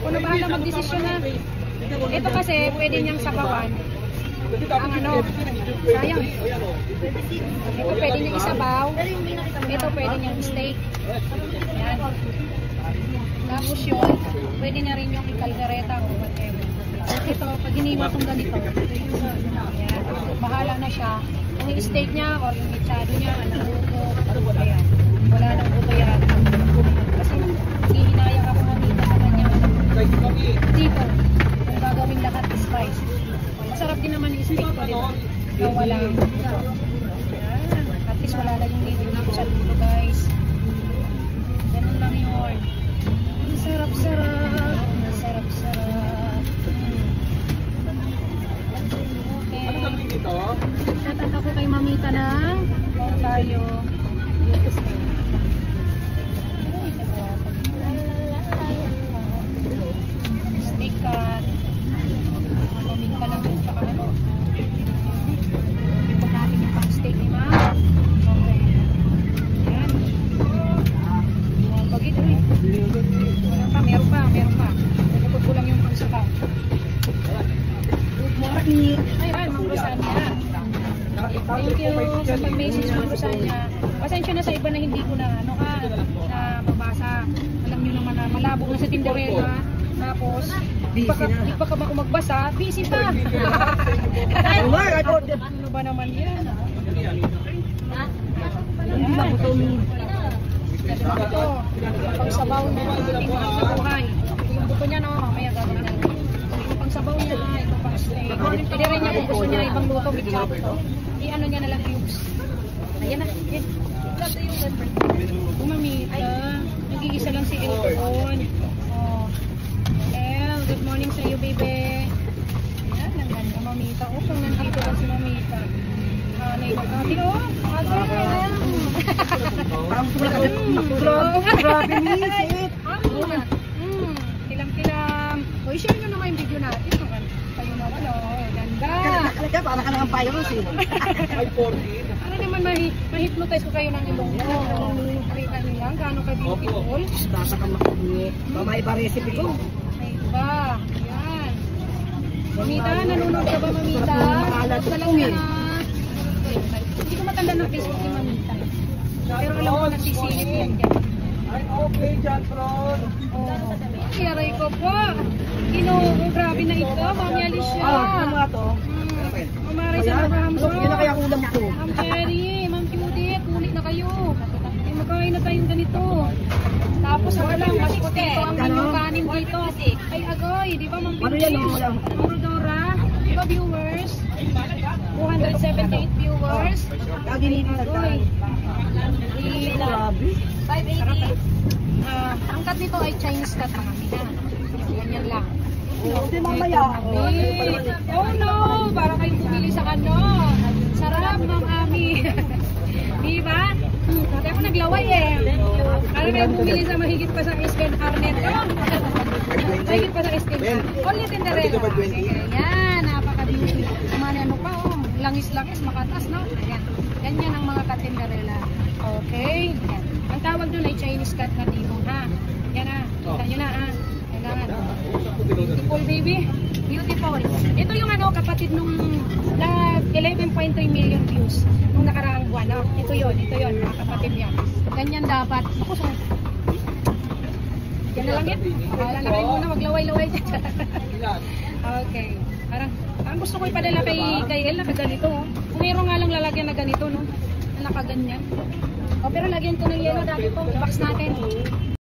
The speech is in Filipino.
Ako na bahala magdesisyon na. Ito kasi, pwede niyang sabawan. Ang ano, sayang. Ito pwede niyang isabaw. Ito pwede niyang steak. Yan. Tapos yun, pwede na rin yung ikaldereta o whatever. Ito, pag hiniwa kong ganito, yan, bahala na siya. Kung yung steak niya or yung mechado niya, ano buto, ayan. Wala nang buto yan. Kasi hihinayang ako mamita sa kanya. Dito, kung gagawin lahat is spice. Masarap din naman yung steak ko dito. So, wala. Ayan, at least wala na yung dito na sa dulo, guys. Ganun lang yun. Sarap-sarap. Sarap-sarap. Okay. Tatat ako kay mamita na tayo. Steak cut. Mamita lang sa ano. Ipag natin yung pang steak ni ma. Okay. Yan. Bagit rin. Meron pa. Nagpapag ko lang yung pangsaka. Good morning. Ayun, Ma'am Rosania. Thank you sa pag-message, Ma'am Rosania. Pasensya na sa iba na hindi ko na mabasa. Alam nyo naman na malabo na sa Tinderella. Tapos, di pa ka ba magbasa? Busy pa. Ano ba naman yan? Ito, pagsabaw na ating buhay. Yung buto niya, no? Mamaya gagawin natin. Yung pagsabaw niya, ito pang steak. Pwede rin niya kung gusto niya ibang luto, bichado to. I-ano niya na lang cubes. Ayan na. Mamita. Nag-iisa lang si El doon. Oh. El, good morning sa iyo, baby. Ayan, naganda mamita. Oh, kung nandito lang si mamita. Hanay na kati. Oh, grabe nisit. Kilam-kilam. O, i-share nyo naman yung video natin. Kayo na wala. Ganda. Talaga, parang ka ng virus eh. Ano naman ma-hypnotize ko kayo ng ilong mo. Nakita nyo lang, gaano ka-beautiful. Basta ka makuhi. Mamaiba recipe ko. May iba. Yan. Mamita, nanonood ka ba, Mamita? Nanonood ka lang na. Hindi ko matanda ng Facebook ni Mamita. Pero alam ko nagsisilip yan. Ay, okay dyan, Ron. Kiyaray ko po. Grabe na ito. Mami Alicia. Ano nga to? Mamari sa Abrahamson. Yun na kaya ulam ko. Ma'am Cherry, Ma'am Judith, kulit na kayo. Ay, magkain na tayong ganito. Tapos ako lang, mas puti ko ang inyong kanin dito. Ay, agoy, di ba Ma'am Ano yan? Pintis? Rodora, di ba viewers? 278 viewers. Lagi nito Agoy. Grabe. 580. Ang cut nito ay Chinese cut mga mina. Ganyan lang. Hindi mamaya. Oh no! Para kayong bumili sa ano. Sarap ng ami. Diba? Dati ako naglaway eh. Para kayong bumili sa mahigit pa sa Esken Arnet. Mahigit pa sa Esken Arnet. Only Tinderella. Ayan, napaka-beauty. Ano pa oh. Langis-langis, makatas no? Ayan. Ganyan ang mga ka-Tinderella. Okay. Ayan. Ang tawag doon ay Chinese cut na dibong ha. Yan ha. Kita nyo na ha. Kailangan. Beautiful baby. Beautiful. Ito yung ano kapatid nung 11.3 million views nung nakaraang buwan. No? Ito yun mga kapatid niya. Ganyan dapat. Ako sa yan na lang yan. Wala na kayo muna maglaway-laway dyan. Okay. Parang gusto ko ipadala kay El na ganito. Kung mayroon nga lang lalagyan na ganito no. Na nakaganyan. O pero lagyan ko ng yellow dati po. Box natin.